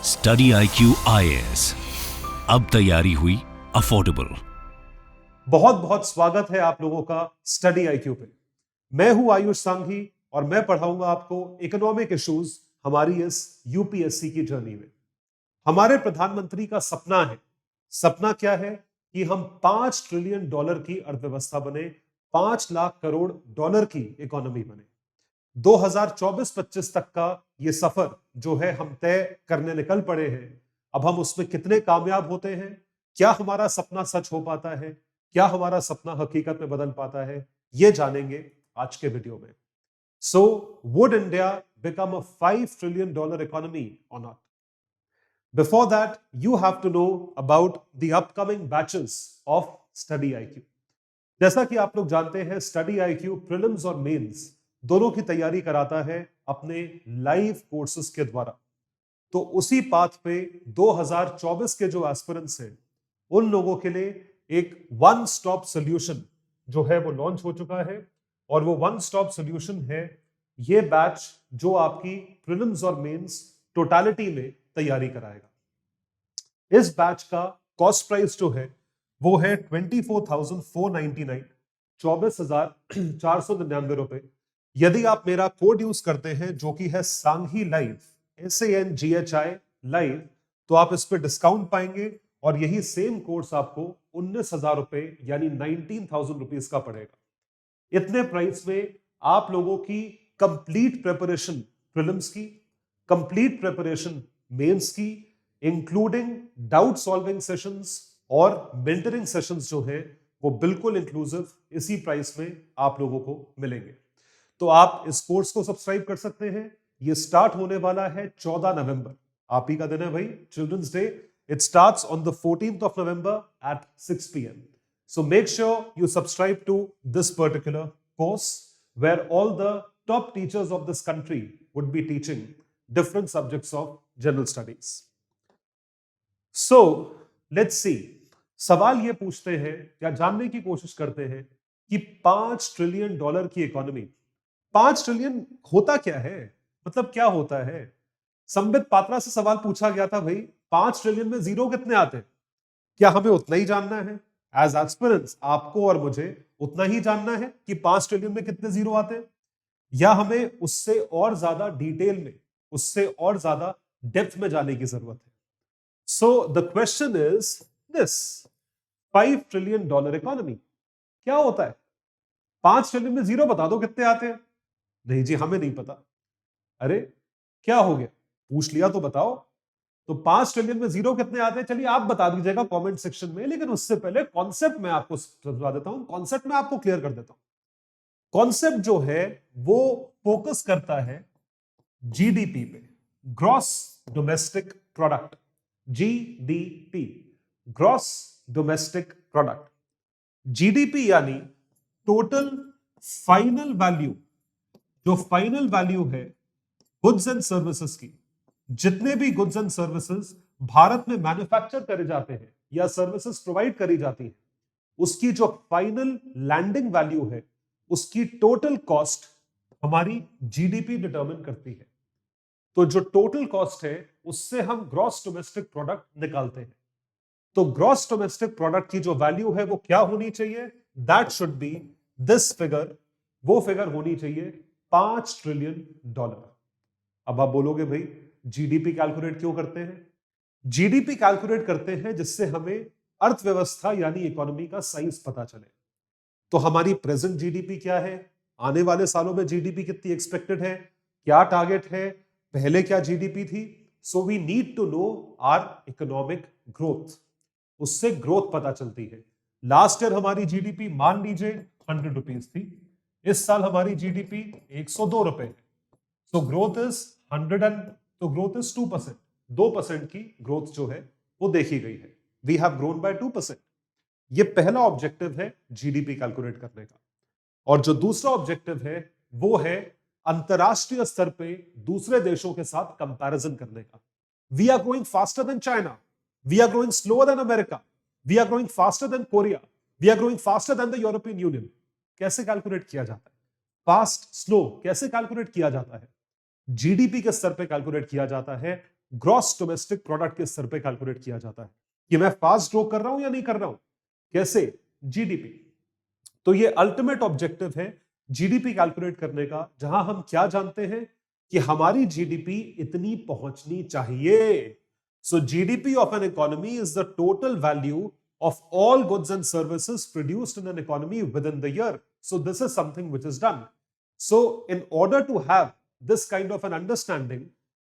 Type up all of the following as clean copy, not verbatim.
Study IQ IAS, अब तैयारी हुई अफोर्डेबल। बहुत बहुत स्वागत है आप लोगों का स्टडी IQ पे। मैं हूं आयुष सांघी और मैं पढ़ाऊंगा आपको इकोनॉमिक इश्यूज हमारी इस यूपीएससी की जर्नी में। हमारे प्रधानमंत्री का सपना है। सपना क्या है कि हम $5 ट्रिलियन की अर्थव्यवस्था बने, 5 लाख करोड़ डॉलर की इकोनॉमी बने। 2024-25 तक का ये सफर जो है हम तय करने निकल पड़े हैं। अब हम उसमें कितने कामयाब होते हैं, क्या हमारा सपना सच हो पाता है, क्या हमारा सपना हकीकत में बदल पाता है, ये जानेंगे आज के वीडियो में। So would India become a $5 trillion economy और not? Before that, you have to know about the upcoming batches of Study IQ. जैसा कि आप लोग जानते हैं, स्टडी IQ प्रीलिम्स और मेंस दोनों की तैयारी कराता है अपने लाइव कोर्सेज के द्वारा। तो उसी पाथ पे 2024 के जो एस्पिरेंट्स हैं उन लोगों के लिए एक वन स्टॉप सोल्यूशन जो है वो लॉन्च हो चुका है। और वो वन स्टॉप सोल्यूशन है ये बैच जो आपकी प्रीलिम्स और मेंस टोटलिटी में तैयारी कराएगा। इस बैच का कॉस्ट प्राइस जो है वो है 24,499, 24,499 रुपए। यदि आप मेरा कोड यूज करते हैं जो कि है सांघी लाइव, SANGHI लाइव, तो आप इस पे डिस्काउंट पाएंगे और यही सेम कोर्स आपको 19,000 रुपए यानी 19,000 रुपीज का पड़ेगा। इतने प्राइस में आप लोगों की कंप्लीट प्रिपरेशन प्रीलिम्स की, कंप्लीट प्रिपरेशन मेंस की, इंक्लूडिंग डाउट सॉल्विंग सेशंस और मेंटरिंग सेशंस जो है वो बिल्कुल इंक्लूसिव इसी प्राइस में आप लोगों को मिलेंगे। तो आप इस कोर्स को सब्सक्राइब कर सकते हैं। ये स्टार्ट होने वाला है 14 नवंबर, आप ही का दिन है भाई, children's day. It starts on the 14th of November at 6 p.m. So make sure you subscribe to this particular course where all the top teachers of this country would be teaching different subjects of general studies. So let's see. सवाल ये पूछते हैं या जानने की कोशिश करते हैं कि $5 ट्रिलियन की इकोनॉमी, 5 ट्रिलियन होता क्या है, मतलब क्या होता है। संबित पात्रा से सवाल पूछा गया था, भाई 5 ट्रिलियन में जीरो कितने आते हैं? क्या हमें उतना ही जानना है? एज एस्पिरेंट्स आपको और मुझे उतना ही जानना है कि 5 ट्रिलियन में कितने जीरो आते हैं, या हमें उससे और ज्यादा डिटेल में, उससे और ज्यादा डेप्थ में जाने की जरूरत है? So the question is this, $5 trillion economy क्या होता है? 5 ट्रिलियन में जीरो बता दो कितने आते हैं। नहीं जी, हमें नहीं पता। अरे क्या हो गया, पूछ लिया तो बताओ। तो 5 ट्रिलियन में जीरो कितने आते हैं, चलिए आप बता दीजिएगा कमेंट सेक्शन में। लेकिन उससे पहले कॉन्सेप्ट मैं आपको समझा देता हूं, कॉन्सेप्ट में आपको क्लियर कर देता हूं। कॉन्सेप्ट जो है वो फोकस करता है जीडीपी पे, gross domestic product, GDP, gross domestic product. GDP यानी टोटल फाइनल वैल्यू, जो फाइनल वैल्यू है गुड्स एंड सर्विसेज की, जितने भी गुड्स एंड सर्विसेज भारत में मैन्युफैक्चर करे जाते हैं या सर्विसेज प्रोवाइड करी जाती है, उसकी जो फाइनल लैंडिंग वैल्यू है, उसकी टोटल कॉस्ट हमारी जीडीपी डिटरमिन करती है। तो जो टोटल कॉस्ट है उससे हम ग्रॉस डोमेस्टिक प्रोडक्ट निकालते हैं। तो ग्रॉस डोमेस्टिक प्रोडक्ट की जो वैल्यू है वो क्या होनी चाहिए? That should be this figure, वो फिगर होनी चाहिए $5 ट्रिलियन। अब आप बोलोगे भाई जीडीपी कैलकुलेट क्यों करते हैं? जीडीपी कैलकुलेट करते हैं जिससे हमें अर्थव्यवस्था यानी इकोनॉमी का साइज पता चले। तो हमारी प्रेजेंट जीडीपी क्या है, आने वाले सालों में जीडीपी कितनी एक्सपेक्टेड है, क्या टारगेट है, पहले क्या जीडीपी थी। So we need to know our economic growth, उससे ग्रोथ पता चलती है। लास्ट ईयर हमारी जीडीपी मान लीजिए 100 रुपीज थी, इस साल हमारी जीडीपी 102 रुपए है। तो ग्रोथ इज 100 एंड तो ग्रोथ इज 2%, 2% की ग्रोथ जो है वो देखी गई है। We have grown by 2%। ये पहला ऑब्जेक्टिव है जीडीपी कैलकुलेट करने का। और जो दूसरा ऑब्जेक्टिव है वो है अंतरराष्ट्रीय स्तर पे दूसरे देशों के साथ कंपैरिजन करने का। We are growing faster than China, we are growing slower than America, we are growing faster than Korea, we are growing faster than the European Union. कैसे कैलकुलेट किया जाता है? फास्ट स्लो कैसे कैलकुलेट किया जाता है? जीडीपी के स्तर पे कैलकुलेट किया जाता है। ग्रॉस डोमेस्टिक प्रोडक्ट के स्तर पे कैलकुलेट किया जाता है कि मैं फास्ट ग्रो कर रहा हूं या नहीं कर रहा हूं। कैसे? जीडीपी। तो ये अल्टीमेट ऑब्जेक्टिव है जीडीपी कैलकुलेट करने का, जहां हम क्या जानते हैं कि हमारी जीडीपी इतनी पहुंचनी चाहिए। So GDP of an economy is the total value of all goods and services produced in an economy within the year. So this is something which is done. So in order to have this kind of an understanding,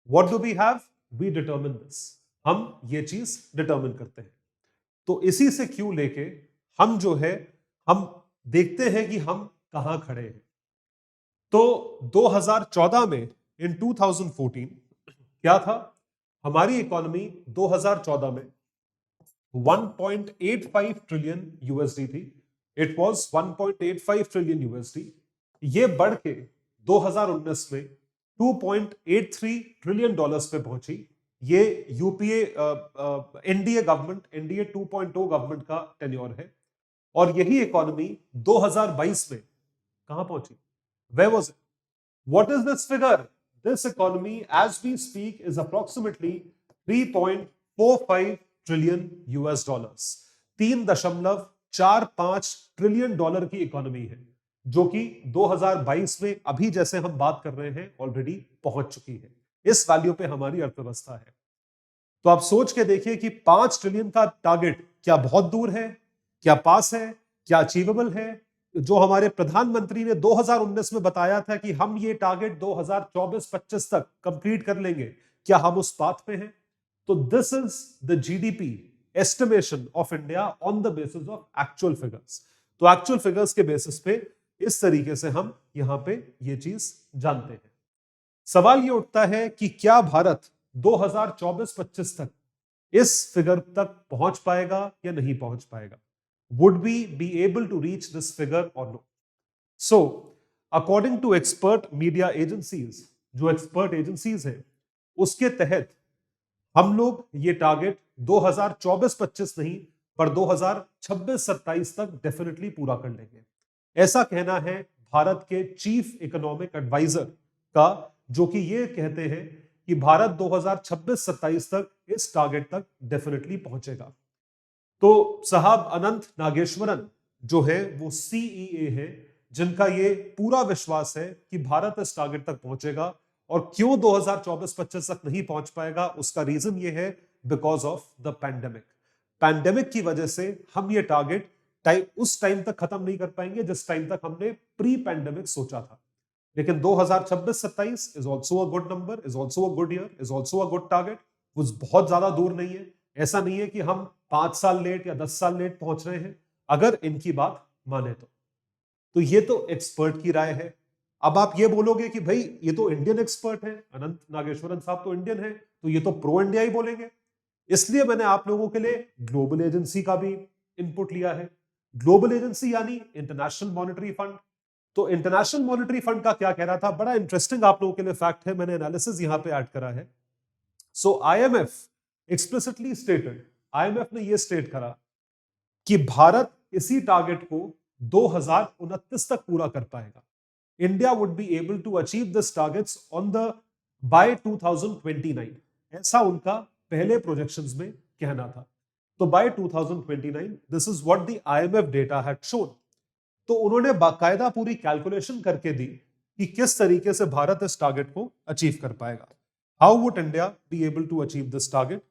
what do we have? We determine this. हम ये चीज determine करते हैं। तो इसी से क्यों लेके हम जो है हम देखते हैं कि हम कहां खड़े हैं। तो 2014 में इन 2014 क्या था? हमारी इकोनॉमी 2014 में 1.85 ट्रिलियन यूएसडी थी। It was 1.85 trillion USD. ये बढ़ के 2019 में 2.83 ट्रिलियन डॉलर्स पे पहुंची। ये UPA NDA government, NDA 2.0 government का टेन्योर है। और यही इकोनॉमी 2022 में कहां पहुंची? Where was it? What is this figure? This economy, as we speak, is approximately 3.45 trillion US dollars. 3.45 trillion dollar की इकोनॉमी है, जो कि 2022 में अभी जैसे हम बात कर रहे हैं ऑलरेडी पहुंच चुकी है। इस वैल्यू पे हमारी अर्थव्यवस्था है। तो आप सोच के देखिए कि 5 ट्रिलियन का टारगेट क्या बहुत दूर है, क्या पास है, क्या अचीवेबल है? जो हमारे प्रधानमंत्री ने 2019 में बताया था कि हम ये टारगेट 2024-25 तक कंप्लीट कर लेंगे, क्या हम उस पाथ पे हैं? तो this is the GDP estimation of India on the basis of actual figures. तो एक्चुअल फिगर्स के बेसिस पे इस तरीके से हम यहां पे ये चीज जानते हैं। सवाल ये उठता है कि क्या भारत 2024-25 तक इस फिगर तक पहुंच पाएगा या नहीं पहुंच पाएगा? Would we be able to reach this figure or no? So, according to expert media agencies, जो expert agencies हैं, उसके तहत हम लोग ये टारगेट 2024-25 नहीं पर 2026-27 तक डेफिनेटली पूरा कर लेंगे। ऐसा कहना है भारत के चीफ इकोनॉमिक एडवाइजर का, जो कि ये कहते हैं कि भारत 2026-27 तक इस टारगेट तक डेफिनेटली पहुंचेगा। तो साहब अनंत नागेश्वरन जो है वो सीईए है, जिनका ये पूरा विश्वास है कि भारत इस टारगेट तक पहुंचेगा। और क्यों 2024-25 तक नहीं पहुंच पाएगा? उसका रीजन ये है because of the pandemic. Pandemic की वजह से हम ये टारगेट उस टाइम तक खत्म नहीं कर पाएंगे जिस टाइम तक हमने प्री पैंडेमिक सोचा था। लेकिन 2026-27 is also a good number, is also a good year, is also a good target. वो बहुत ज्यादा दूर नहीं है। ऐसा नहीं है कि हम 5 साल लेट या 10 साल लेट पहुंच रहे हैं, अगर इनकी बात माने तो ये तो एक्सपर्ट की राय है। अब आप ये बोलोगे कि भाई ये तो इंडियन एक्सपर्ट है, अनंत नागेश्वरन साहब तो इंडियन है, तो ये तो प्रो इंडिया ही बोलेंगे। इसलिए मैंने आप लोगों के लिए ग्लोबल एजेंसी का भी इनपुट लिया है। ग्लोबल एजेंसी यानी इंटरनेशनल मॉनेटरी फंड। तो इंटरनेशनल मॉनेटरी फंड का क्या कह रहा था? बड़ा इंटरेस्टिंग आप लोगों के लिए फैक्ट है, मैंने एनालिसिस यहां पे ऐड करा है। सो आईएमएफ एक्सप्लिसिटली स्टेटेड, आईएमएफ ने यह स्टेट करा कि भारत इसी टारगेट को 2029 तक पूरा कर पाएगा। India would be able to achieve this targets on the by 2029, ऐसा उनका पहले प्रोजेक्शंस में कहना था। तो by 2029 this is what the IMF data had shown. तो उन्होंने बाकायदा पूरी कैलकुलेशन करके दी कि किस तरीके से भारत इस टारगेट को अचीव कर पाएगा। How would India be able to achieve this target?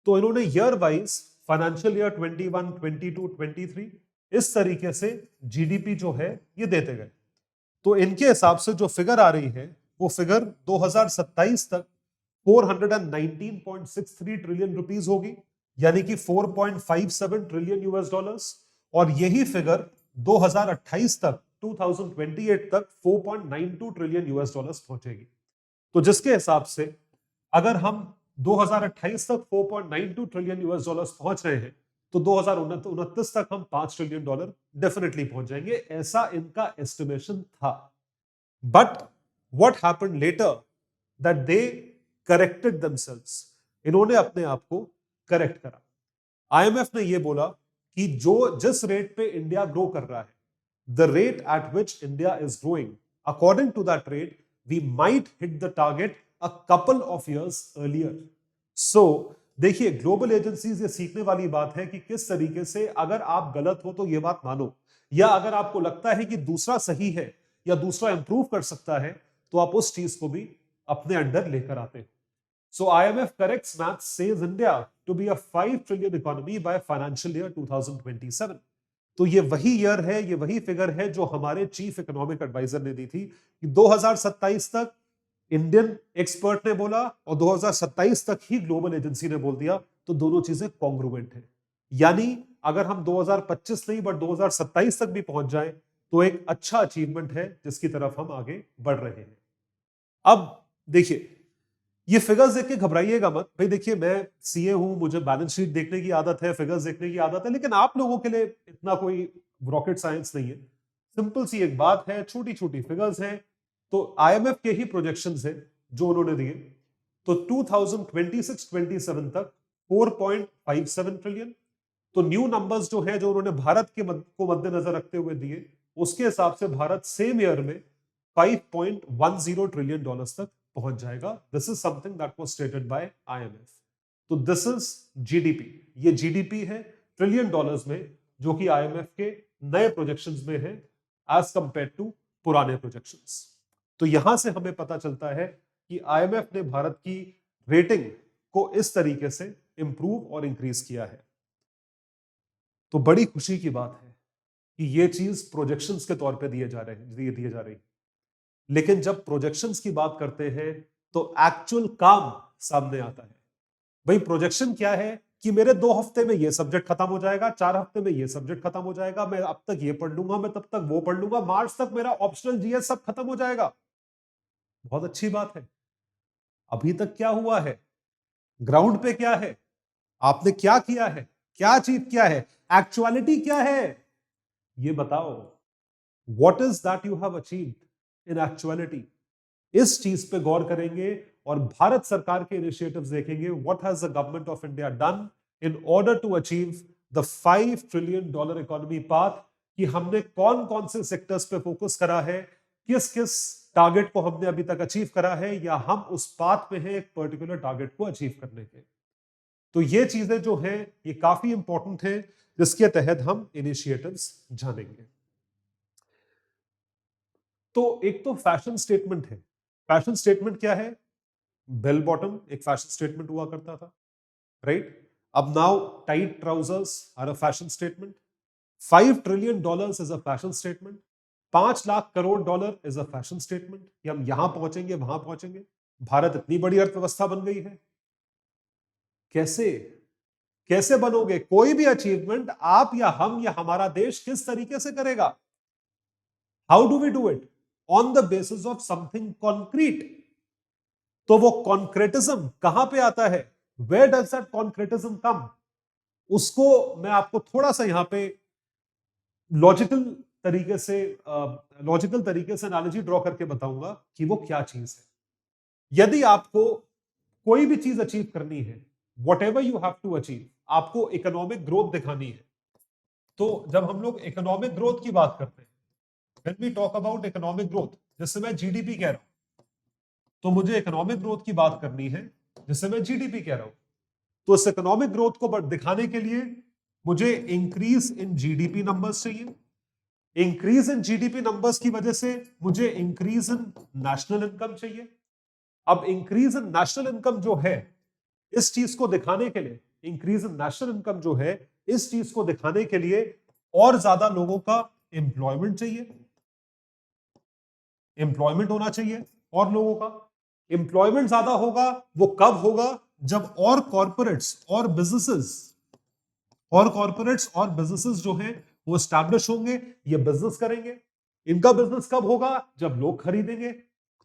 तो इन्होंने ईयर वाइज फाइनेंशियल ईयर 21, 22, 23 इस तरीके से जीडीपी जो है ये देते गए। तो इनके हिसाब से जो फिगर आ रही है वो फिगर 2027 तक 419.63 ट्रिलियन रुपीस होगी, यानी कि 4.57 ट्रिलियन यूएस डॉलर्स। और यही फिगर 2028 तक 2028 तक 4.92 ट्रिलियन यूएस डॉलर्स पहुंचेगी। तो जिसके हिसाब से अगर हम 2028 तक 4.92 ट्रिलियन यूएस डॉलर्स पहुंच रहे हैं तो 2029 तक हम 5 ट्रिलियन डॉलर डेफिनेटली पहुंच जाएंगे, ऐसा इनका एस्टिमेशन था। But what happened later? That they corrected themselves. इन्होंने अपने आप को करेक्ट करा। आईएमएफ ने यह बोला कि जिस रेट पे इंडिया ग्रो कर रहा है, the rate at which India is growing, according to that rate we might hit the target a couple of years earlier. देखिए, ग्लोबल एजेंसीज ये सीखने वाली बात है कि किस तरीके से अगर आप गलत हो तो ये बात मानो, या अगर आपको लगता है कि दूसरा सही है या दूसरा इंप्रूव कर सकता है तो आप उस चीज को भी अपने अंडर लेकर आते हैं। So IMF corrects math says India to be a 5 trillion economy by financial year 2027. तो ये वही ईयर है, ये वही फिगर है जो हमारे चीफ इकोनॉमिक एडवाइजर ने दी थी कि 2027 तक इंडियन एक्सपर्ट ने बोला और 2027 तक ही ग्लोबल एजेंसी ने बोल दिया, तो दोनों चीजें कॉन्ग्रुएंट है। यानी अगर हम 2025 नहीं बट 2027 तक भी पहुंच जाए तो एक अच्छा अचीवमेंट है जिसकी तरफ हम आगे बढ़ रहे हैं। अब देखिए, ये फिगर्स देख के घबराइएगा मत भाई। देखिए, मैं सीए हूं, मुझे बैलेंस शीट देखने की आदत है, फिगर्स देखने की आदत है, लेकिन आप लोगों के लिए इतना कोई रॉकेट साइंस नहीं है। सिंपल सी एक बात है, छोटी छोटी फिगर्स हैं। तो आईएमएफ के ही प्रोजेक्शंस हैं जो उन्होंने दिए। तो 2026-27 तक 4.57 ट्रिलियन। तो न्यू नंबर्स जो है जो उन्होंने भारत के को मद्देनजर रखते हुए दिए, उसके हिसाब से भारत सेम ईयर में 5.10 ट्रिलियन डॉलर्स तक पहुंच जाएगा। This is something that was stated by IMF. तो दिस इज जीडीपी, ये जीडीपी है ट्रिलियन डॉलर्स में, जो कि आईएमएफ के नए प्रोजेक्शंस में है एज कंपेयर टू पुराने प्रोजेक्शंस। तो यहां से हमें पता चलता है कि आईएमएफ ने भारत की रेटिंग को इस तरीके से इंप्रूव और इंक्रीज किया है। तो बड़ी खुशी की बात है कि ये चीज प्रोजेक्शंस के तौर पे दिए जा रही। लेकिन जब प्रोजेक्शंस की बात करते हैं तो एक्चुअल काम सामने आता है। भाई, प्रोजेक्शन क्या है कि मेरे 2 हफ्ते में ये सब्जेक्ट खत्म हो जाएगा, 4 हफ्ते में ये सब्जेक्ट खत्म हो जाएगा, मैं अब तक ये पढ़ लूंगा, मैं तब तक वो पढ़ लूंगा, मार्च तक मेरा ऑप्शनल जीएस सब खत्म हो जाएगा। बहुत अच्छी बात है। अभी तक क्या हुआ है, ग्राउंड पे क्या है, आपने क्या किया है, क्या अचीव किया है, एक्चुअलिटी क्या है, ये बताओ। What is that you have achieved in actuality? इस चीज पे गौर करेंगे और भारत सरकार के इनिशिएटिव्स देखेंगे। What has the government of India done in order to achieve the 5 trillion dollar economy path, कि हमने कौन कौन से सेक्टर्स पे फोकस करा है, किस किस टारगेट को हमने अभी तक अचीव करा है, या हम उस पाथ पे हैं एक पर्टिकुलर टारगेट को अचीव करने के। तो ये चीजें जो हैं ये काफी इंपॉर्टेंट है, जिसके तहत हम इनिशिएटिव्स जानेंगे। तो एक तो फैशन स्टेटमेंट है। फैशन स्टेटमेंट क्या है? बेल बॉटम एक फैशन स्टेटमेंट हुआ करता था, राइट? अब now tight trousers are a fashion statement. 5 trillion dollars is a fashion statement. 5 lakh crore dollar is a fashion statement कि हम यहां पहुंचेंगे, वहां पहुंचेंगे। भारत इतनी बड़ी अर्थव्यवस्था बन गई है। कैसे कैसे बनोगे? कोई भी अचीवमेंट आप या हम या हमारा देश किस तरीके से करेगा? How do we do it? On the basis of something concrete. तो वो कॉन्क्रेटिज्म कहां पे आता है? Where does that concretism come? उसको मैं आपको थोड़ा सा यहां पे लॉजिकल तरीके से एनालॉजी ड्रॉ करके बताऊंगा कि वो क्या चीज है। यदि आपको कोई भी चीज अचीव करनी है, whatever you have to achieve, आपको इकोनॉमिक ग्रोथ दिखानी है। तो जब हम लोग इकोनॉमिक ग्रोथ की बात करते हैं, when we talk about economic growth, जैसे मैं जीडीपी कह रहा हूं, तो मुझे इकोनॉमिक ग्रोथ की बात करनी है जिससे मैं जीडीपी कह रहा हूं। तो इस इकोनॉमिक ग्रोथ को दिखाने के लिए मुझे इंक्रीज इन जीडीपी नंबर्स चाहिए। इंक्रीज इन जीडीपी नंबर्स की वजह से मुझे इंक्रीज इन नेशनल इनकम चाहिए। अब इंक्रीज इन नेशनल इनकम जो है, इस चीज को दिखाने के लिए, इंक्रीज इन नेशनल इनकम जो है, इस चीज को दिखाने के लिए और ज्यादा लोगों का एम्प्लॉयमेंट चाहिए। एम्प्लॉयमेंट होना चाहिए और लोगों का एम्प्लॉयमेंट ज्यादा होगा। वो कब होगा? जब और कॉर्पोरेट्स और बिजनेसेस जो हैं वो स्टैब्लिश होंगे, ये बिजनेस करेंगे। इनका बिजनेस कब होगा? जब लोग खरीदेंगे।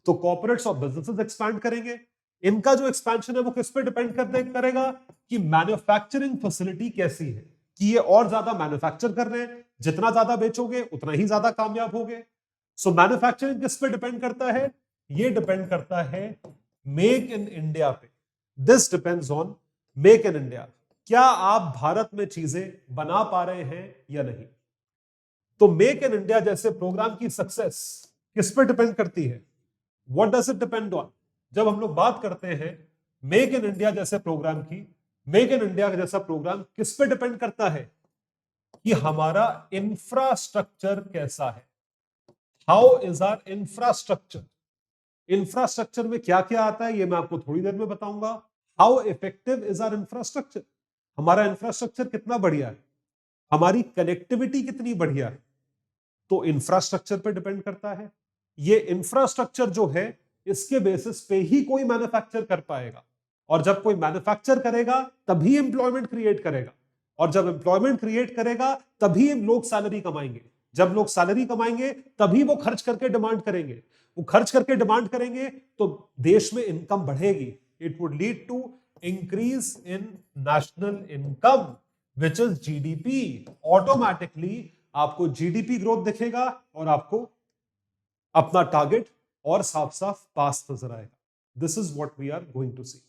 तो कॉर्पोरेट्स और बिजनेसेस एक्सपैंड करेंगे। इनका जो एक्सपेंशन है वो किस पे डिपेंड करेगा कि मैन्युफैक्चरिंग फैसिलिटी कैसी है, कि ये और ज्यादा मैन्युफैक्चर कर रहे हैं। जितना ज्यादा बेचोगे उतना ही ज्यादा कामयाब होगे। सो मैन्युफैक्चरिंग किस पे डिपेंड करता है? ये डिपेंड करता है मेक इन इंडिया पे। This depends on make in India. क्या आप भारत में चीजें बना पा रहे हैं या नहीं? तो मेक इन इंडिया जैसे प्रोग्राम की सक्सेस किस पे डिपेंड करती है? What does it depend on? जब हम लोग बात करते हैं मेक इन इंडिया जैसे प्रोग्राम की, मेक इन इंडिया जैसा प्रोग्राम किस पे डिपेंड करता है कि हमारा इंफ्रास्ट्रक्चर कैसा है। How is our infrastructure, infrastructure में क्या क्या आता है ये मैं आपको थोड़ी देर में बताऊंगा। How effective is our infrastructure, हमारा इंफ्रास्ट्रक्चर कितना बढ़िया है, हमारी कनेक्टिविटी कितनी बढ़िया है, तो इंफ्रास्ट्रक्चर पे डिपेंड करता है। ये इंफ्रास्ट्रक्चर जो है इसके बेसिस पे ही कोई मैन्युफैक्चर कर पाएगा, और जब कोई मैन्युफैक्चर करेगा तभी एम्प्लॉयमेंट क्रिएट करेगा, और जब एम्प्लॉयमेंट क्रिएट करेगा तभी लोग सैलरी कमाएंगे, जब लोग सैलरी कमाएंगे तभी वो खर्च करके डिमांड करेंगे, वो खर्च करके डिमांड करेंगे तो देश में इनकम बढ़ेगी। It would lead to increase in national income which is GDP. Automatically आपको जीडीपी ग्रोथ दिखेगा और आपको अपना टारगेट और साफ साफ पास नजर आएगा। This is what we are going to see.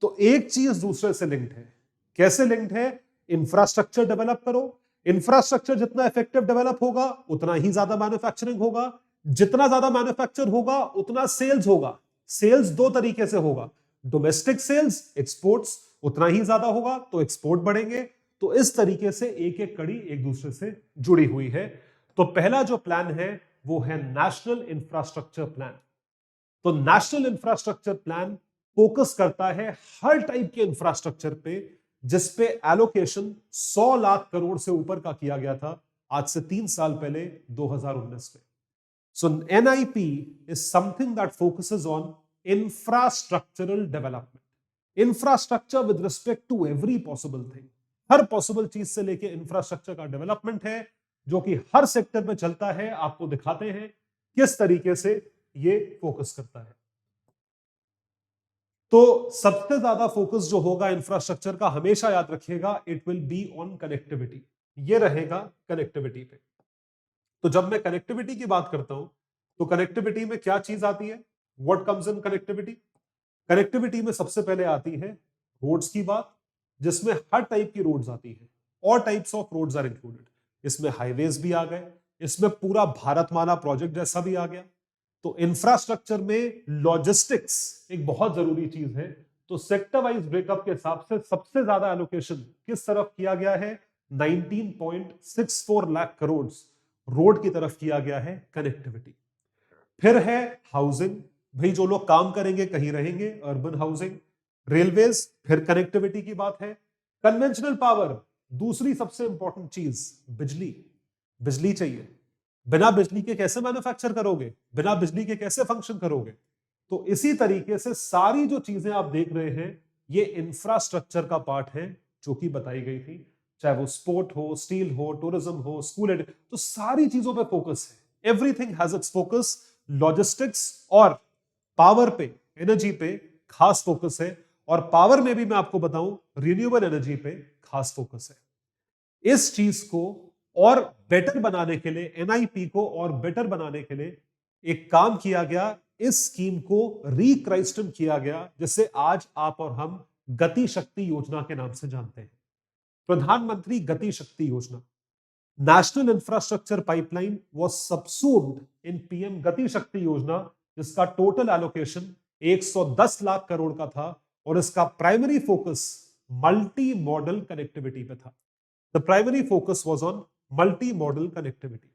तो एक चीज दूसरे से लिंक्ड है। कैसे लिंक्ड है? इंफ्रास्ट्रक्चर डेवलप करो, इंफ्रास्ट्रक्चर जितना इफेक्टिव डेवलप होगा उतना ही ज्यादा मैन्युफैक्चरिंग होगा, जितना ज्यादा मैन्युफैक्चर होगा उतना सेल्स होगा। सेल्स दो तरीके से होगा, डोमेस्टिक सेल्स, एक्सपोर्ट्स, उतना ही ज्यादा होगा तो एक्सपोर्ट बढ़ेंगे। तो इस तरीके से एक एक कड़ी एक दूसरे से जुड़ी हुई है। तो पहला जो प्लान है वो है नेशनल इंफ्रास्ट्रक्चर प्लान। तो नेशनल इंफ्रास्ट्रक्चर प्लान फोकस करता है हर टाइप के इंफ्रास्ट्रक्चर पे जिसपे एलोकेशन 100 लाख करोड़ से ऊपर का किया गया था आज से 3 साल पहले 2019 में। So NIP is something that focuses on infrastructural development, infrastructure with respect to every possible thing. हर पॉसिबल चीज से लेके इंफ्रास्ट्रक्चर का डेवलपमेंट है जो कि हर सेक्टर में चलता है। आपको दिखाते हैं किस तरीके से ये फोकस करता है। तो सबसे ज्यादा फोकस जो होगा इंफ्रास्ट्रक्चर का, हमेशा याद रखिएगा, it will be on connectivity. ये रहेगा कनेक्टिविटी पे। तो जब मैं कनेक्टिविटी की बात करता हूं तो कनेक्टिविटी में क्या चीज आती है? What comes in connectivity? Connectivity में सबसे पहले आती है रोड्स की बात, जिसमें हर टाइप की रोड्स आती है। All types of roads are included. इसमें हाईवेज भी आ गए, इसमें पूरा भारतमाला प्रोजेक्ट जैसा भी आ गया। तो इंफ्रास्ट्रक्चर में लॉजिस्टिक्स एक बहुत जरूरी चीज है। तो सेक्टर वाइज ब्रेकअप के हिसाब से सबसे ज्यादा एलोकेशन किस तरफ किया गया है? 19.64 लाख करोड़ रोड की तरफ किया गया है, कनेक्टिविटी। फिर है हाउसिंग, भाई जो लोग काम करेंगे कहीं रहेंगे, अर्बन हाउसिंग। रेलवेज, फिर कनेक्टिविटी की बात है। कन्वेंशनल पावर, दूसरी सबसे इंपॉर्टेंट चीज, बिजली। बिजली चाहिए, बिना बिजली के कैसे मैन्युफैक्चर करोगे, बिना बिजली के कैसे फंक्शन करोगे? तो इसी तरीके से सारी जो चीजें आप देख रहे हैं ये इंफ्रास्ट्रक्चर का पार्ट है जो कि बताई गई थी, चाहे वो स्पोर्ट हो, स्टील हो, टूरिज्म हो, स्कूल, तो सारी चीजों पे फोकस है। Everything has its focus. Logistics और पावर पे, एनर्जी पे खास फोकस है, और पावर में भी मैं आपको बताऊं रिन्यूएबल एनर्जी पे खास फोकस है। इस चीज को और बेटर बनाने के लिए, एनआईपी को और बेटर बनाने के लिए एक काम किया गया, इस स्कीम को रिक्राइस्टन किया गया, जिसे आज आप और हम गति शक्ति योजना के नाम से जानते हैं। प्रधानमंत्री Gati Shakti Yojana, national infrastructure pipeline was subsumed in PM Gati Shakti योजना, जिसका टोटल एलोकेशन 110 लाख करोड़ का था, और इसका primary focus multi modal connectivity पे था। The primary focus was on multi modal connectivity.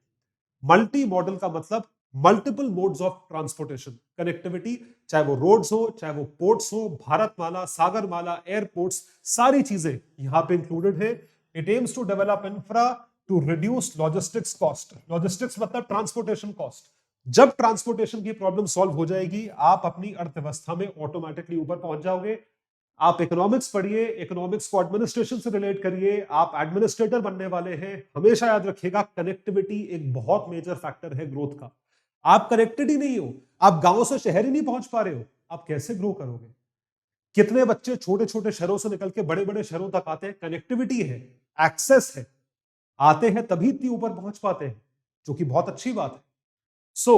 Multi modal का मतलब multiple modes of transportation connectivity, चाहे वो रोड्स हो, चाहे वो पोर्ट्स हो, भारतमाला, सागरमाला, एयरपोर्ट्स, सारी चीजें यहां पे इंक्लूडेड है। It aims to develop infra to reduce logistics cost. Logistics मतलब ट्रांसपोर्टेशन कॉस्ट। जब ट्रांसपोर्टेशन की प्रॉब्लम सॉल्व हो जाएगी, आप अपनी अर्थव्यवस्था में ऑटोमेटिकली ऊपर पहुंच जाओगे। आप इकोनॉमिक्स पढ़िए, इकोनॉमिक्स को एडमिनिस्ट्रेशन से रिलेट करिए, आप एडमिनिस्ट्रेटर बनने वाले हैं। हमेशा याद रखिएगा कनेक्टिविटी एक बहुत मेजर फैक्टर है ग्रोथ का। आप कनेक्टेड ही नहीं हो, आप गांव से शहर ही नहीं पहुंच पा रहे हो, आप कैसे ग्रो करोगे? कितने बच्चे छोटे छोटे शहरों से निकल के बड़े बड़े शहरों तक आते हैं? कनेक्टिविटी है, एक्सेस है, आते हैं तभी इतनी ऊपर पहुंच पाते हैं, जो कि बहुत अच्छी बात है। सो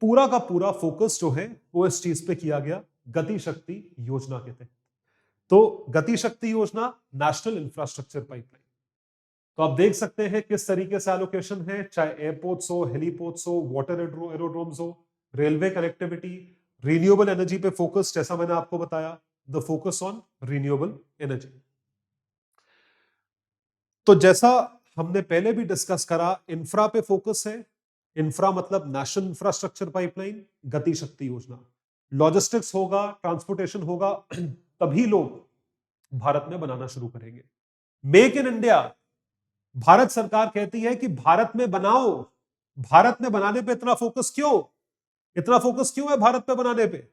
पूरा का पूरा फोकस जो है वो इस चीज पे किया गया गति शक्ति योजना के तहत। तो गति Shakti Yojana, national infrastructure pipeline. तो आप देख सकते हैं किस तरीके से एलोकेशन है, चाहे एयरपोर्ट्स हो, हेलीपोर्ट्स हो, वाटर एरोड्रोम्स हो, रेलवे कनेक्टिविटी, रिन्यूएबल एनर्जी पे फोकस, जैसा मैंने आपको बताया, the focus on renewable energy. तो जैसा हमने पहले भी डिस्कस करा, इंफ्रा पे फोकस है। इंफ्रा मतलब नेशनल इंफ्रास्ट्रक्चर पाइपलाइन, गति शक्ति योजना। लॉजिस्टिक्स होगा, ट्रांसपोर्टेशन होगा, तभी लोग भारत में बनाना शुरू करेंगे। मेक इन इंडिया, भारत सरकार कहती है कि भारत में बनाओ। भारत में बनाने पे इतना फोकस क्यों? इतना फोकस क्यों है भारत पे बनाने पे?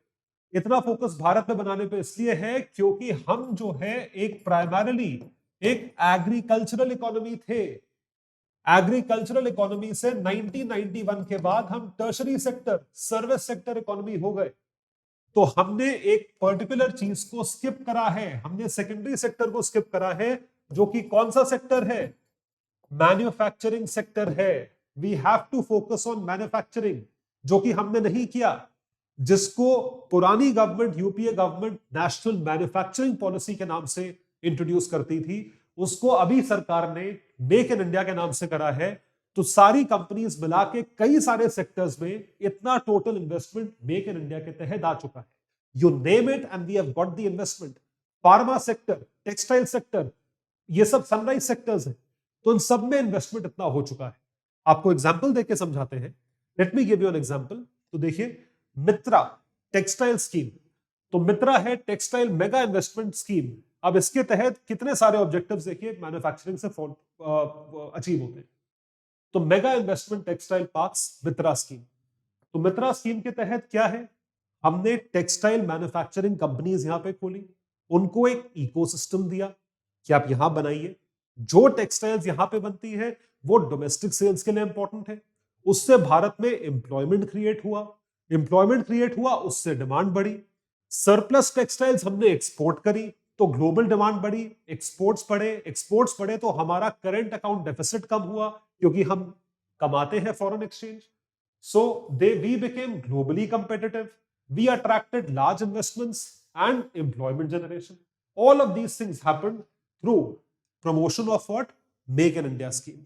इतना फोकस भारत में बनाने पे इसलिए है क्योंकि हम जो है एक प्राइमरीली एक एग्रीकल्चरल इकोनॉमी थे। एग्रीकल्चरल इकोनॉमी से 1991 के बाद हम tertiary sector, service sector economy हो गए। तो हमने एक पर्टिकुलर चीज को स्किप करा है, हमने सेकेंडरी सेक्टर को स्किप करा है, जो कि कौन सा सेक्टर है? मैन्युफैक्चरिंग सेक्टर है। We have to focus on manufacturing, जो कि हमने नहीं किया, जिसको पुरानी government, UPA government national manufacturing policy के नाम से इंट्रोड्यूस करती थी, उसको अभी सरकार ने मेक इन इंडिया के नाम से करा है। तो सारी कंपनीज मिला के कई सारे सेक्टर्स में इतना total investment make in India के तहत आ चुका है। You name it and we have got the investment. Pharma sector, textile sector, ये सब सनराइज सेक्टर्स हैं, तो इन सब में इन्वेस्टमेंट इतना हो चुका है। आपको एग्जांपल देके समझाते हैं। Let me give you an example. तो देखिए, मित्रा टेक्सटाइल स्कीम, तो मित्रा है टेक्सटाइल मेगा इन्वेस्टमेंट स्कीम। अब इसके तहत कितने सारे ऑब्जेक्टिव्स देखिए मैन्युफैक्चरिंग से अचीव होते हैं। तो मेगा इन्वेस्टमेंट टेक्सटाइल पार्क्स, मित्रा स्कीम। तो मित्रा स्कीम के तहत क्या है? हमने टेक्सटाइल मैन्युफैक्चरिंग कंपनीज यहां पे खोली, उनको एक इकोसिस्टम दिया कि आप यहां बनाइए। जो टेक्सटाइल्स यहां पे बनती है वो डोमेस्टिक सेल्स के लिए इंपॉर्टेंट है। उससे भारत में एम्प्लॉयमेंट क्रिएट हुआ, एम्प्लॉयमेंट क्रिएट हुआ, उससे डिमांड बढ़ी। सरप्लस टेक्सटाइल्स हमने एक्सपोर्ट करी, तो ग्लोबल डिमांड बढ़ी, एक्सपोर्ट्स बढ़े तो हमारा करंट अकाउंट डेफिसिट कम हुआ, क्योंकि हम कमाते हैं foreign exchange. So we became globally competitive, we attracted large investments and employment generation. All of these things happened through promotion of what? Make in India scheme.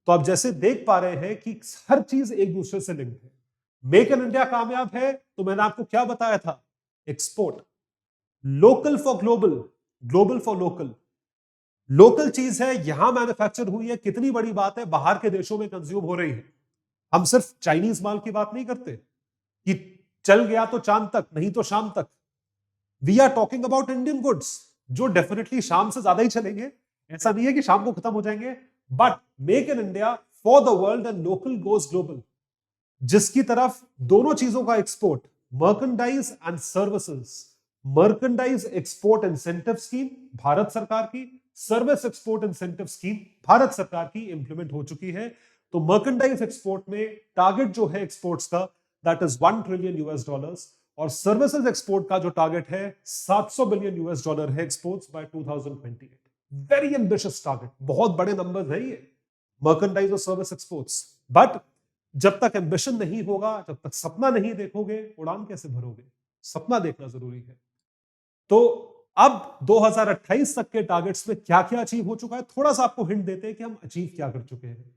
तो आप जैसे देख पा रहे हैं कि हर चीज एक दूसरे से लिंक्ड है। मेक इन इंडिया कामयाब है तो मैंने आपको क्या बताया था? Export. Local for global, global for local. Local चीज है, यहां मैन्युफैक्चर हुई है, कितनी बड़ी बात है, बाहर के देशों में कंज्यूम हो रही है। हम सिर्फ चाइनीज माल की बात नहीं करते कि चल गया तो चांद तक, नहीं तो शाम तक। We are talking about Indian goods, जो डेफिनेटली शाम से ज्यादा ही चलेंगे। ऐसा नहीं है कि शाम को खत्म हो जाएंगे, but make in India for the world and local goes global, जिसकी तरफ दोनों चीजों का export, merchandise and services. Merchandise export incentive scheme Bharat सरकार की, service export incentive scheme Bharat सरकार की इंप्लीमेंट हो चुकी है। तो मर्केंडाइज एक्सपोर्ट में टारगेट जो है एक्सपोर्ट्स का, दैट इज $1 ट्रिलियन, और सर्विसेज एक्सपोर्ट का जो टारगेट है $700 बिलियन है exports by 2028। Very ambitious target, बहुत बड़े नंबर्स हैं ये, मर्केंडाइज और सर्विस एक्सपोर्ट्स। बट जब तक एम्बिशन नहीं होगा, जब तक सपना नहीं देखोगे, उड़ान कैसे भरोगे? सपना देखना जरूरी है। तो अब 2028 तक के टारगेट्स में क्या क्या अचीव हो चुका है, थोड़ा सा आपको हिंट देते हैं कि हम अचीव क्या कर चुके हैं।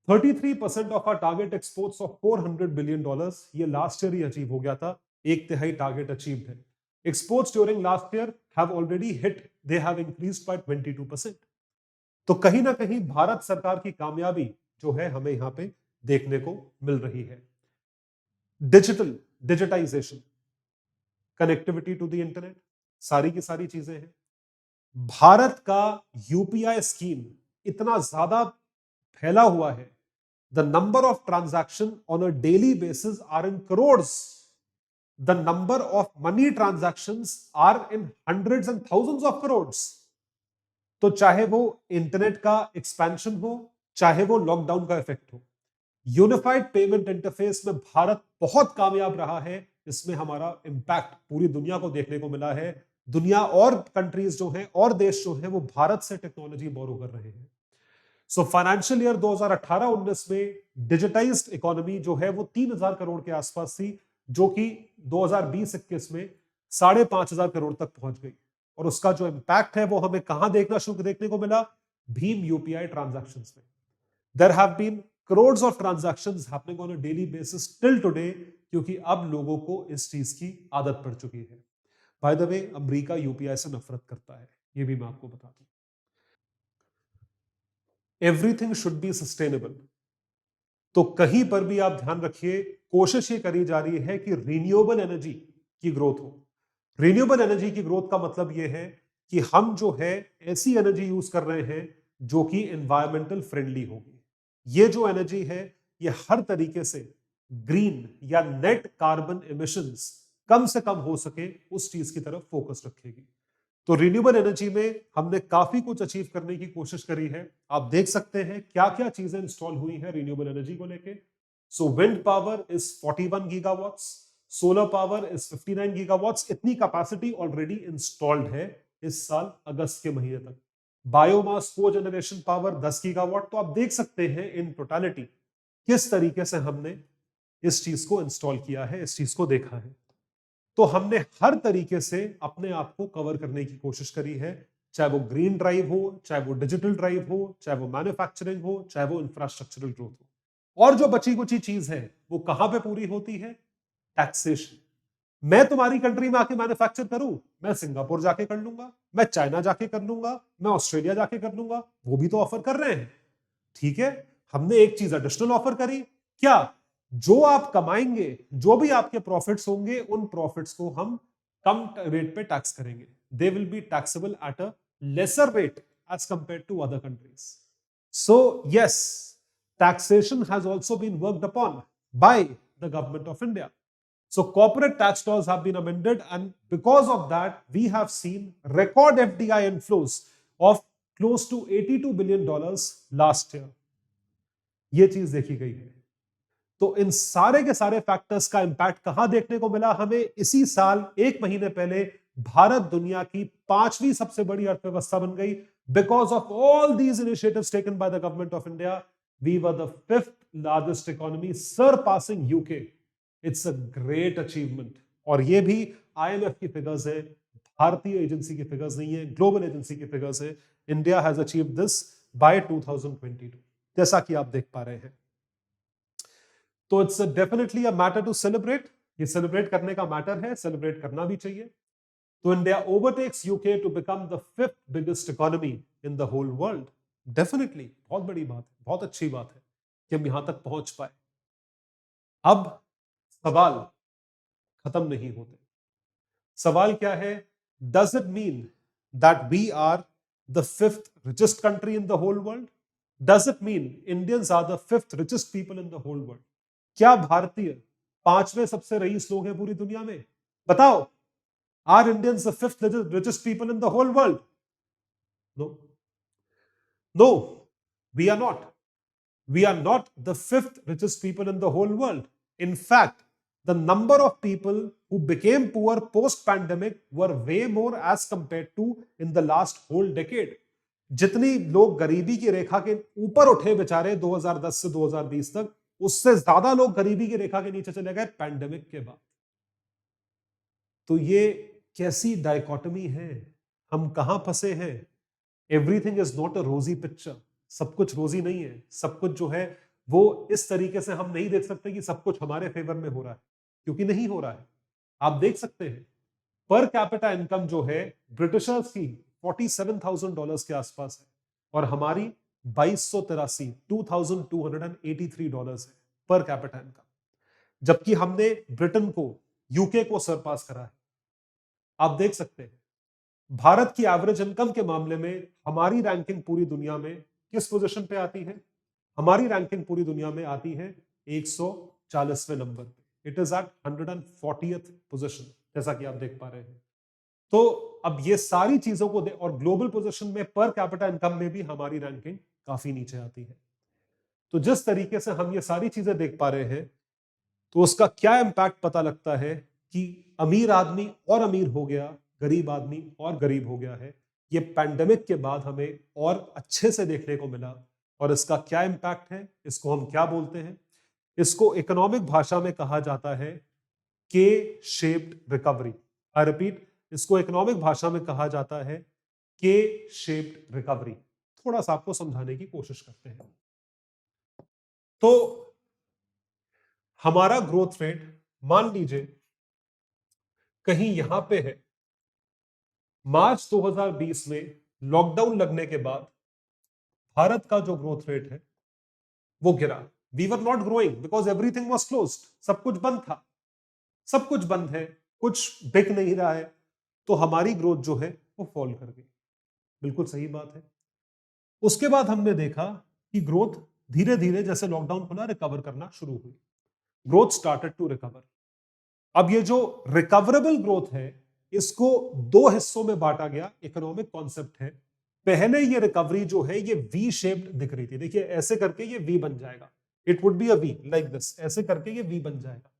33% of our target exports of $400 billion, ये लास्ट ईयर ही अचीव हो गया था। 1/3 टारगेट अचीव्ड है। Exports during last year have already hit, they have increased by 22%। तो कहीं ना कहीं भारत सरकार की कामयाबी जो है हमें यहां पे देखने को मिल रही है। Digitisation, connectivity to the internet, सारी की सारी चीजें हैं। भारत का यूपीआई स्कीम इतना ज्यादा फैला हुआ है, the number of transaction on a daily basis are in crores, the number of money transactions are in hundreds and thousands of crores. तो चाहे वो इंटरनेट का एक्सपेंशन हो, चाहे वो लॉकडाउन का इफेक्ट हो, यूनिफाइड पेमेंट इंटरफेस में भारत बहुत कामयाब रहा है। इसमें हमारा इंपैक्ट पूरी दुनिया को देखने को मिला है। दुनिया और कंट्रीज जो हैं और देश जो हैं वो भारत से टेक्नोलॉजी बोरो कर रहे हैं। सो फाइनेंशियल ईयर 2018-19 में डिजिटाइज्ड इकोनॉमी जो है वो 3000 करोड़ के आसपास थी, जो कि 2020-21 में 5500 करोड़ तक पहुंच गई। और उसका जो इंपैक्ट है वो हमें कहां देखने को मिला? भीम यूपीआई ट्रांजैक्शंस में। There have been crores of transactions happening on a daily basis till today, क्योंकि अब लोगों को इस चीज की आदत पड़ चुकी है। By the way, America UPI से नफरत करता है, ये भी मैं आपको बता दूं। Everything should be sustainable. तो कहीं पर भी आप ध्यान रखिए, कोशिश ये करी जा रही है कि रिन्यूएबल एनर्जी की ग्रोथ हो। रिन्यूएबल एनर्जी की ग्रोथ का मतलब यह है कि हम जो है ऐसी एनर्जी यूज कर रहे हैं जो कि एनवायरमेंटल फ्रेंडली होगी। ये जो एनर्जी है ये हर तरीके से ग्रीन या नेट कार्बन एमिशंस कम से कम हो सके उस चीज की तरफ फोकस रखेगी। तो रिन्यूएबल एनर्जी में हमने काफी कुछ अचीव करने की कोशिश करी है। आप देख सकते हैं क्या क्या चीजें इंस्टॉल हुई हैं रिन्यूएबल एनर्जी को लेके। So wind power is 41 gigawatts, solar power is 59 gigawatts. इतनी कैपेसिटी ऑलरेडी इंस्टॉल्ड है इस साल अगस्त के महीने तक। बायोमास को जनरेशन पावर 10 गीगावाट। तो आप देख सकते हैं इन टोटालिटी किस तरीके से हमने इस चीज को इंस्टॉल किया है, इस चीज को देखा है। तो हमने हर तरीके से अपने आप को कवर करने की कोशिश करी है, चाहे वो ग्रीन ड्राइव हो, चाहे वो डिजिटल ड्राइव हो, चाहे वो मैन्युफैक्चरिंग हो, चाहे वो इंफ्रास्ट्रक्चरल ग्रोथ हो। और जो बची कुची चीज है वो कहां पे पूरी होती है? टैक्सेशन। मैं तुम्हारी कंट्री में आके मैन्युफैक्चर करूं, मैं सिंगापुर जाके कर लूंगा, मैं चाइना जाके कर लूंगा, मैं ऑस्ट्रेलिया जाके कर लूंगा, वो भी तो ऑफर कर रहे हैं। ठीक है, हमने एक चीज एडिशनल ऑफर करी, क्या? जो आप कमाएंगे, जो भी आपके प्रॉफिट्स होंगे, उन प्रॉफिट्स को हम कम रेट पे टैक्स करेंगे। They will be taxable at a lesser rate as compare to other countries. So yes, taxation has also been worked upon by the government of India. So corporate tax laws have been amended, and because of that, we have seen record FDI inflows of close to $82 billion last year. ये चीज देखी गई है। तो इन सारे के सारे factors का इंपैक्ट कहां देखने को मिला हमें? इसी साल एक महीने पहले भारत दुनिया की 5वीं सबसे बड़ी अर्थव्यवस्था बन गई। Because of all these initiatives taken by the government of India, we were the 5th largest economy, surpassing UK. It's a great achievement. और ये भी आईएमएफ की फिगर्स है, भारतीय एजेंसी की फिगर्स नहीं है, ग्लोबल एजेंसी की फिगर्स है। India has achieved this by 2022, जैसा कि आप देख पा रहे हैं। तो it's definitely a matter to celebrate. ये सेलिब्रेट करने का मैटर है, सेलिब्रेट करना भी चाहिए। तो India overtakes UK to become the 5th biggest economy in the whole world. Definitely बहुत बड़ी बात है, बहुत अच्छी बात है कि हम यहां तक पहुंच पाए। अब सवाल खत्म नहीं होते। सवाल क्या है? Does it mean that we are the 5th richest country in the whole world? Does it mean Indians are the 5th richest people in the whole world? क्या भारतीय 5वें सबसे रईस लोग हैं पूरी दुनिया में? बताओ, are Indians the 5th richest people in the whole world? No. No, we are not. We are not the 5th richest people in the whole world. In fact, the number of people who became poor post pandemic were way more as compared to in the last whole decade. जितनी लोग गरीबी की रेखा के ऊपर उठे बेचारे 2010 से 2020 तक, उससे ज्यादा लोग गरीबी की रेखा के नीचे चले गए पैंडेमिक के बाद। तो ये कैसी डायकोटमी है? हम कहां फंसे हैं? एवरीथिंग इज नॉट अ रोजी पिक्चर। सब कुछ रोजी नहीं है। सब कुछ जो है वो इस तरीके से हम नहीं देख सकते कि सब कुछ हमारे फेवर में हो रहा है, क्योंकि नहीं हो रहा है। आप देख सकते हैं पर कैपिटा इनकम जो है ब्रिटिशर्स की $47,000 के आसपास है, और हमारी 2283 डॉलर्स है पर कैपिटा इनकम, जबकि हमने ब्रिटेन को, यूके को सरपास करा है। आप देख सकते हैं भारत की एवरेज इनकम के मामले में हमारी रैंकिंग पूरी दुनिया में किस पोजीशन पे आती है? हमारी रैंकिंग पूरी दुनिया में आती है 140वें नंबर पे। It is at 140th position, जैसा कि आप देख पा रहे हैं। तो अब ये सारी चीजों को और ग्लोबल पोजीशन में पर कैपिटा इनकम में भी हमारी रैंकिंग काफी नीचे आती है। तो जिस तरीके से हम ये सारी चीजें देख पा रहे हैं, तो उसका क्या इंपैक्ट पता लगता है कि अमीर आदमी और अमीर हो गया, गरीब आदमी और गरीब हो गया है। ये पैंडेमिक के बाद हमें और अच्छे से देखने को मिला। और इसका क्या इंपैक्ट है, इसको हम क्या बोलते हैं? इसको इकोनॉमिक भाषा में कहा जाता है K shaped recovery. I repeat, इसको इकोनॉमिक भाषा में कहा जाता है के शेप्ड रिकवरी। थोड़ा सा आपको समझाने की कोशिश करते हैं। तो हमारा ग्रोथ रेट मान लीजिए कहीं यहां पे है मार्च 2020 में लॉकडाउन लगने के बाद भारत का जो ग्रोथ रेट है वो गिरा। We were not growing because everything was closed, सब कुछ बंद था, सब कुछ बंद है, कुछ बिक नहीं रहा है, तो हमारी ग्रोथ जो है वो फॉल कर गई। बिल्कुल सही बात है। उसके बाद हमने देखा कि ग्रोथ धीरे धीरे जैसे लॉकडाउन खुला रिकवर करना शुरू हुई, ग्रोथ स्टार्टेड टू रिकवर। अब ये जो रिकवरेबल ग्रोथ है इसको दो हिस्सों में बांटा गया, इकोनॉमिक कॉन्सेप्ट है। पहले ये रिकवरी जो है ये वी शेप्ड दिख रही थी, देखिए ऐसे करके ये वी बन जाएगा, it would be a V like this, ऐसे करके ये वी बन जाएगा।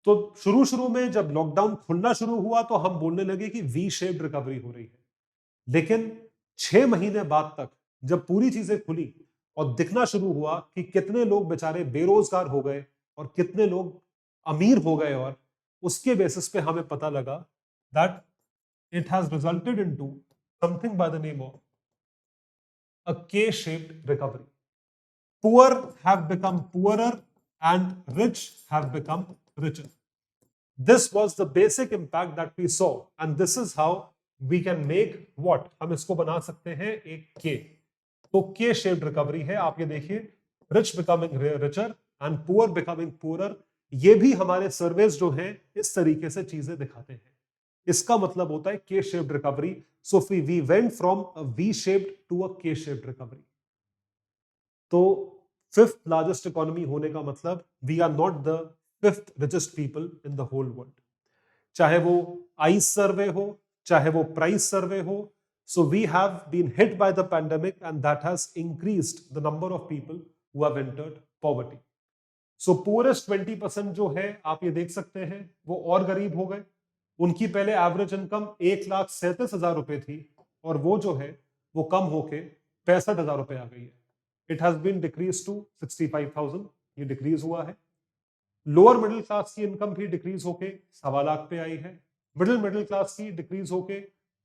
तो शुरू शुरू में जब लॉकडाउन खुलना शुरू हुआ तो हम बोलने लगे कि वी शेप्ड रिकवरी हो रही है, लेकिन 6 महीने बाद तक जब पूरी चीजें खुली और दिखना शुरू हुआ कि कितने लोग बेचारे बेरोजगार हो गए और कितने लोग अमीर हो गए, और उसके बेसिस पे हमें पता लगा that it has resulted into something by the name of a K-shaped recovery. Poor have become poorer and rich have become richer. This was the basic impact that we saw, and this is how we can make what? हम इसको बना सकते हैं एक K. तो K-shaped recovery है। आप ये देखिए, rich becoming richer and poor becoming poorer, ये भी हमारे सर्वेस जो हैं इस तरीके से चीजें दिखाते हैं। इसका मतलब होता है K shaped recovery. So we went from a V shaped to a K shaped recovery. तो फिफ्थ लार्जेस्ट इकोनॉमी होने का मतलब we are not the fifth richest people in the whole world, चाहे वो आइस सर्वे हो, चाहे वो प्राइस सर्वे हो। So we have been hit by the pandemic and that has increased the number of people who have entered poverty. So poorest 20% जो है आप ये देख सकते हैं वो और गरीब हो गए। उनकी पहले एवरेज इनकम 1,37,000 रुपए थी और वो जो है वो कम होके 65,000 रुपए आ गई है। It has been decrease to 65,000, ये डिक्रीज हुआ है। लोअर मिडिल क्लास की इनकम भी डिक्रीज होके 1.25 लाख पे आई है। मिडिल क्लास की डिक्रीज होके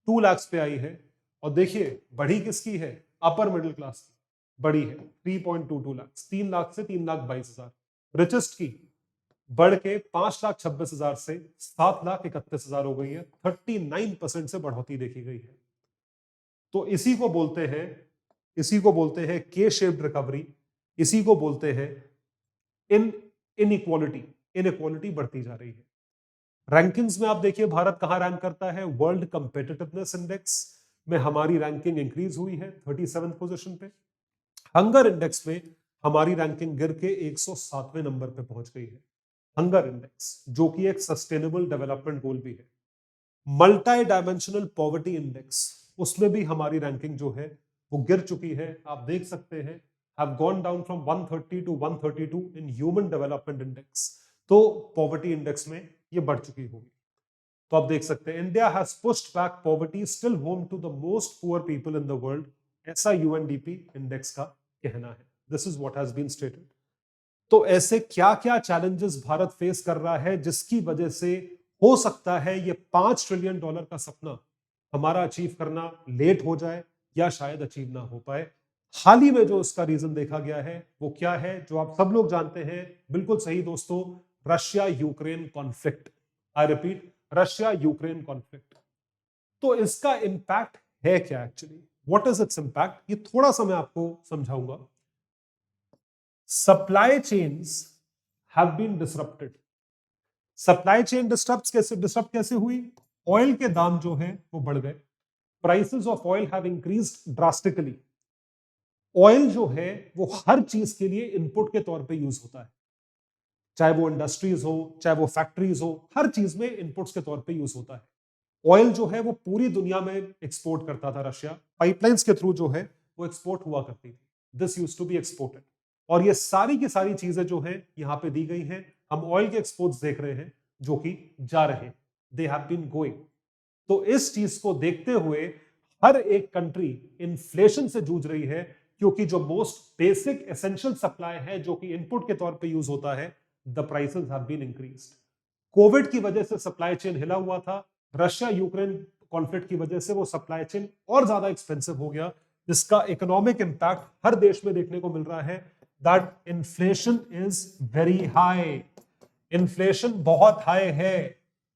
2 लाख पे आई है। और देखिए बढ़ी किसकी है? अपर मिडिल क्लास की बड़ी है 3.22 लाख, 3 लाख से 3,22,000। रिचेस्ट की बढ़ के 5,26,000 से 7,31,000 हो गई है। 39% से बढ़ोतरी देखी गई है। तो इसी को बोलते हैं के शेप्ड रिकवरी, इसी को बोलते हैं इनइक्वालिटी बढ़ती जा रही है। रैंकिंग्स में आप देखिए भारत कहां रैंक करता है? वर्ल्ड कंपेटिटिवनेस इंडेक्स में हमारी रैंकिंग इंक्रीज हुई है 37th पोजीशन पे। हंगर इंडेक्स में हमारी रैंकिंग गिर के 107वें नंबर पे पहुंच गई है। हंगर इंडेक्स जो कि एक सस्टेनेबल डेवलपमेंट गोल भी है। मल्टी डायमेंशनल पॉवर्टी इंडेक्स, उसमें भी हमारी रैंकिंग जो है वो गिर चुकी है। आप देख सकते हैं have gone down from 130 to 132 in human development index. तो पॉवर्टी इंडेक्स में ये बढ़ चुकी होगी। तो आप देख सकते हैं India has pushed back poverty, still home to the most poor people in the world, ऐसा यूएनडीपी इंडेक्स का कहना है। This is what has been stated. तो ऐसे क्या क्या चैलेंजेस भारत फेस कर रहा है जिसकी वजह से हो सकता है ये $5 ट्रिलियन का सपना हमारा अचीव करना लेट हो जाए या शायद अचीव ना हो पाए। हाल ही में जो उसका रीजन देखा गया है वो क्या है, जो आप सब लोग जानते हैं। बिल्कुल सही दोस्तों, Russia Ukraine conflict. I repeat, Russia Ukraine conflict. तो इसका इंपैक्ट है क्या actually? What is its impact? ये थोड़ा सा मैं आपको समझाऊंगा। Supply chains have been disrupted. Supply chain disturb कैसे हुई? ऑयल के दाम जो है वो बढ़ गए। Prices of oil have increased drastically. Oil जो है वो हर चीज के लिए इनपुट के तौर पे यूज होता है, चाहे वो इंडस्ट्रीज हो, चाहे वो फैक्ट्रीज हो, हर चीज में इनपुट्स के तौर पे यूज होता है। ऑयल जो है वो पूरी दुनिया में एक्सपोर्ट करता था रशिया, पाइपलाइंस के थ्रू जो है वो एक्सपोर्ट हुआ करती थी। This used to be exported. और ये सारी की सारी चीजें जो है यहां पे दी गई हैं। हम ऑयल के एक्सपोर्ट्स देख रहे हैं जो कि जा रहे हैं, दे हैव बीन गोइंग। तो इस चीज को देखते हुए हर एक कंट्री इन्फ्लेशन से जूझ रही है, क्योंकि जो मोस्ट बेसिक एसेंशियल सप्लाई है जो कि इनपुट के तौर पे यूज होता है, the prices have been increased. Covid की वजह से सप्लाई चेन हिला हुआ था, रशिया यूक्रेन कॉन्फ्लिक्ट की वजह से वो सप्लाई चेन और ज्यादा एक्सपेंसिव हो गया, जिसका इकोनॉमिक इंपैक्ट हर देश में देखने को मिल रहा है। That inflation is very high. Inflation बहुत हाई है।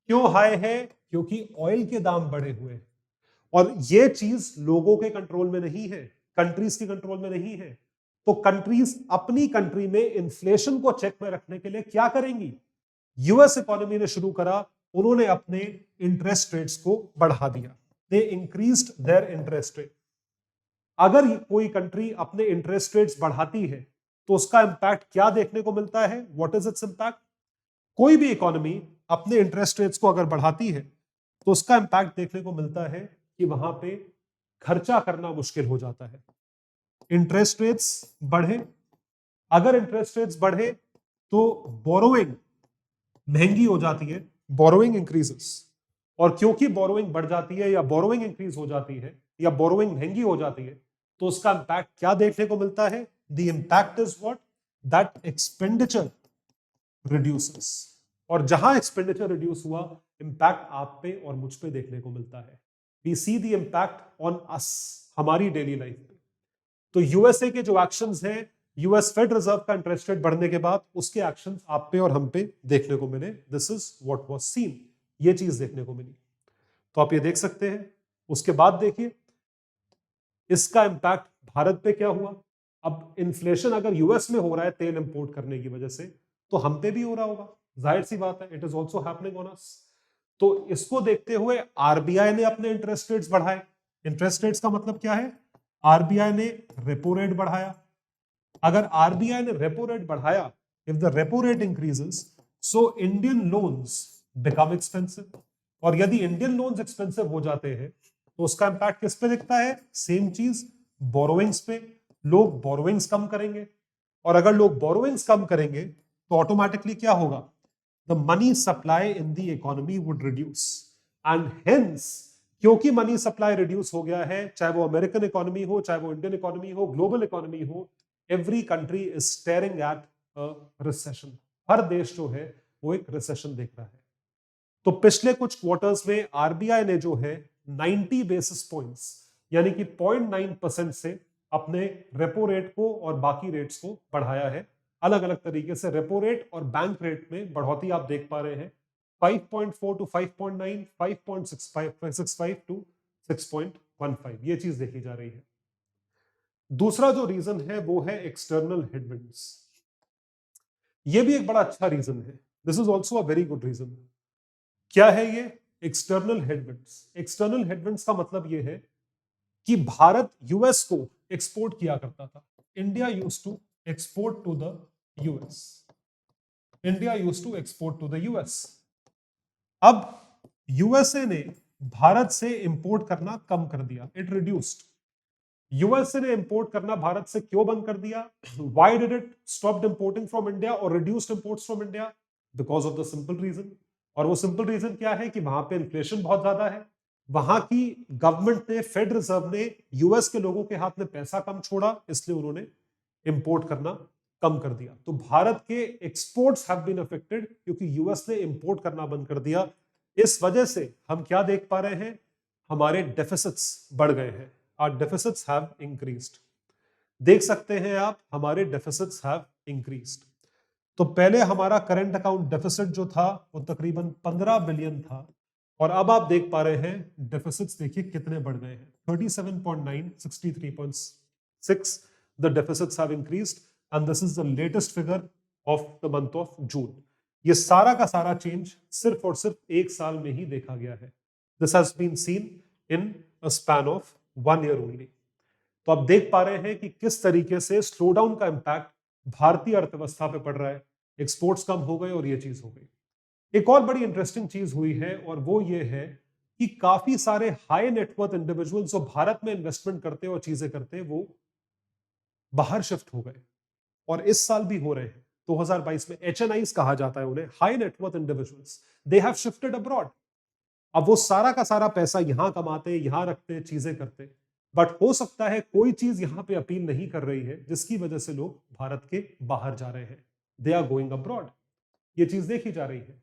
क्यों हाई है? क्योंकि ऑयल के दाम बढ़े हुए हैं। और ये चीज लोगों के कंट्रोल में नहीं है, कंट्रीज के कंट्रोल में नहीं है। तो कंट्रीज अपनी कंट्री में इन्फ्लेशन को चेक में रखने के लिए क्या करेंगी? यूएस इकोनॉमी ने शुरू करा, उन्होंने अपने इंटरेस्ट रेट्स को बढ़ा दिया। दे इंक्रीज्ड देयर इंटरेस्ट रेट। अगर कोई कंट्री अपने इंटरेस्ट रेट्स बढ़ाती है तो उसका इंपैक्ट क्या देखने को मिलता है? What is its impact? कोई भी इकोनॉमी अपने इंटरेस्ट रेट्स को अगर बढ़ाती है तो उसका इंपैक्ट देखने को मिलता है कि वहां पे खर्चा करना मुश्किल हो जाता है। इंटरेस्ट रेट्स बढ़े, अगर इंटरेस्ट रेट्स बढ़े तो बोरोइंग महंगी हो जाती है, बोरोइंग इंक्रीजेस। और क्योंकि बोरोइंग बढ़ जाती है या बोरोइंग इंक्रीज हो जाती है या बोरोइंग महंगी हो जाती है तो उसका इंपैक्ट क्या देखने को मिलता है? The impact is what? That expenditure reduces. और जहां एक्सपेंडिचर रिड्यूस हुआ, इंपैक्ट आप पे और मुझ पे देखने को मिलता है। We see the impact on us, हमारी डेली लाइफ पे। तो यूएसए के जो एक्शंस हैं, यूएस फेड रिजर्व का इंटरेस्ट रेट बढ़ने के बाद उसके एक्शंस आप पे और हम पे देखने को मिले। This is what was scene, ये चीज देखने को मिली। तो आप ये देख सकते हैं। उसके बाद देखिए इसका इंपैक्ट भारत पे क्या हुआ। अब इन्फ्लेशन अगर यूएस में हो रहा है तेल इंपोर्ट करने की वजह से, तो हम पे भी हो रहा होगा, जाहिर सी बात है। It is also happening on us. तो इसको देखते हुए आरबीआई ने अपने इंटरेस्ट रेट्स बढ़ाए। इंटरेस्ट रेट्स का मतलब क्या है? आरबीआई ने रेपो रेट बढ़ाया। अगर आरबीआई ने रेपो रेट बढ़ाया, if the repo rate increases, so Indian loans become expensive. और यदि इंडियन लोन्स एक्सपेंसिव हो जाते हैं तो उसका इंपैक्ट किस पे दिखता है? सेम चीज, बोरोइंग्स पे। लोग बोरोइंग्स कम करेंगे, और अगर लोग बोरोइंग्स कम करेंगे तो ऑटोमेटिकली क्या होगा? The money supply in the economy would reduce. And hence, क्योंकि मनी सप्लाई रिड्यूस हो गया है, चाहे वो अमेरिकन इकोनॉमी हो, चाहे वो इंडियन इकोनॉमी हो, ग्लोबल इकोनॉमी हो, every country is staring at a recession. हर देश जो है वो एक रिसेशन देख रहा है। तो पिछले कुछ क्वार्टर्स में आरबीआई ने जो है 90 बेसिस पॉइंट्स यानी कि 0.9% से अपने रेपो रेट को और बाकी रेट्स को बढ़ाया है। अलग अलग तरीके से रेपो रेट और बैंक रेट में बढ़ोतरी आप देख पा रहे हैं। 5.4 टू 5.9, 5.65 टू 6.15, ये चीज देखी जा रही है। दूसरा जो रीजन है वो है एक्सटर्नल हेडविंड्स। ये भी एक बड़ा अच्छा रीजन है। This is also a very good reason. क्या है ये? External headwinds. एक्सटर्नल हेडविंड्स का मतलब ये है कि भारत यूएस को एक्सपोर्ट किया करता था। India used to export to the US. India used to export to the US. अब यूएसए ने भारत से इंपोर्ट करना कम कर दिया, इट रिड्यूस्ड। यूएसए ने इंपोर्ट करना भारत से क्यों बंद कर दिया? Why did it stop importing from India और reduced imports from India? Because of the simple reason. और वो सिंपल रीजन क्या है? कि वहां पे इन्फ्लेशन बहुत ज्यादा है। वहां की गवर्नमेंट ने, फेड रिजर्व ने यूएस के लोगों के हाथ में पैसा कम छोड़ा, इसलिए उन्होंने इंपोर्ट करना कम कर दिया। तो भारत के एक्सपोर्ट्स हैव बीन अफेक्टेड क्योंकि यूएस ने इंपोर्ट करना बंद कर दिया। इस वजह से हम क्या देख पा रहे हैं? हमारे डेफिसिट्स बढ़ गए हैं। Our deficits have increased. देख सकते हैं आप, हमारे deficits have increased. तो पहले हमारा करंट अकाउंट डेफिसिट जो था वो तकरीबन 15 बिलियन था, और अब आप देख पा रहे हैं डेफिसिट्स देखिए कितने बढ़ गए हैं। 37.9, 63.6 the deficits have increased and this is the latest figure of the month of June. ये सारा का सारा चेंज सिर्फ और सिर्फ एक साल में ही देखा गया है। This has been seen in a span of 1 year only. तो आप देख पा रहे हैं कि किस तरीके से स्लो डाउन का इंपैक्ट भारतीय अर्थव्यवस्था पे पड़ रहा है। एक्सपोर्ट्स कम हो गए और ये चीज हो गई। एक और बड़ी इंटरेस्टिंग चीज हुई है और वो ये है कि काफी सारे हाई नेटवर्थ इंडिविजुअल्स जो भारत में इन्वेस्टमेंट करते और चीजें करते वो बाहर शिफ्ट हो गए, और इस साल भी हो रहे हैं। 2022 में HNIs कहा जाता है उन्हें, high net worth individuals, they have shifted abroad. अब वो सारा का सारा पैसा यहां कमाते, यहां रखते, चीजें करते, बट हो सकता है कोई चीज यहां पे अपील नहीं कर रही है जिसकी वजह से लोग भारत के बाहर जा रहे हैं। दे आर गोइंग अब्रॉड, ये चीज देखी जा रही है।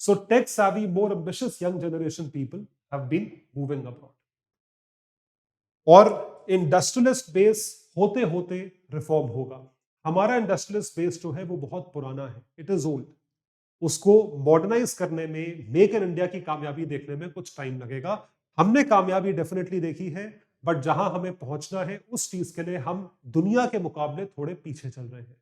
So tech savvy, more ambitious young generation people have been moving abroad. और इंडस्ट्रियलिस्ट बेस होते होते रिफॉर्म होगा। हमारा इंडस्ट्रियलिस्ट बेस जो है वो बहुत पुराना है, इट इज ओल्ड। उसको मॉडर्नाइज करने में, मेक इन इंडिया की कामयाबी देखने में कुछ टाइम लगेगा। हमने कामयाबी डेफिनेटली देखी है, बट जहां हमें पहुंचना है उस चीज के लिए हम दुनिया के मुकाबले थोड़े पीछे चल रहे हैं।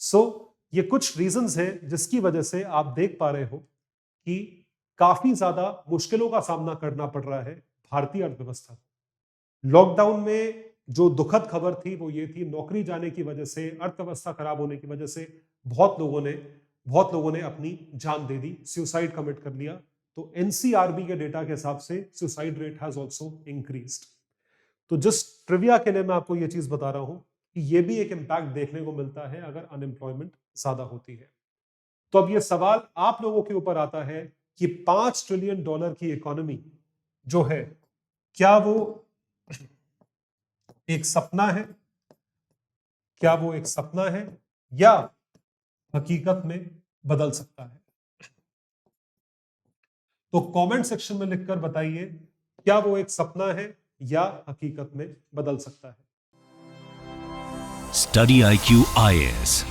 सो ये कुछ रीजंस हैं जिसकी वजह से आप देख पा रहे हो कि काफी ज्यादा मुश्किलों का सामना करना पड़ रहा है भारतीय अर्थव्यवस्था को। लॉकडाउन में जो दुखद खबर थी वो ये थी, नौकरी जाने की वजह से, अर्थव्यवस्था खराब होने की वजह से बहुत लोगों ने अपनी जान दे दी, सुसाइड कमिट कर लिया। तो एनसीआरबी के डेटा के हिसाब से suicide rate has also increased. तो जस्ट ट्रिविया के लिए मैं आपको ये चीज बता रहा हूं कि ये भी एक इंपैक्ट देखने को मिलता है अगर अनएम्प्लॉयमेंट ज्यादा होती है। तो अब ये सवाल आप लोगों के ऊपर आता है कि $5 ट्रिलियन की इकोनॉमी जो है, क्या वो एक सपना है? क्या वो एक सपना है या हकीकत में बदल सकता है? तो कमेंट सेक्शन में लिखकर बताइए, क्या वो एक सपना है या हकीकत में बदल सकता है? स्टडी IQ IAS,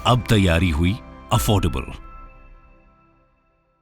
अब तैयारी हुई अफोर्डेबल।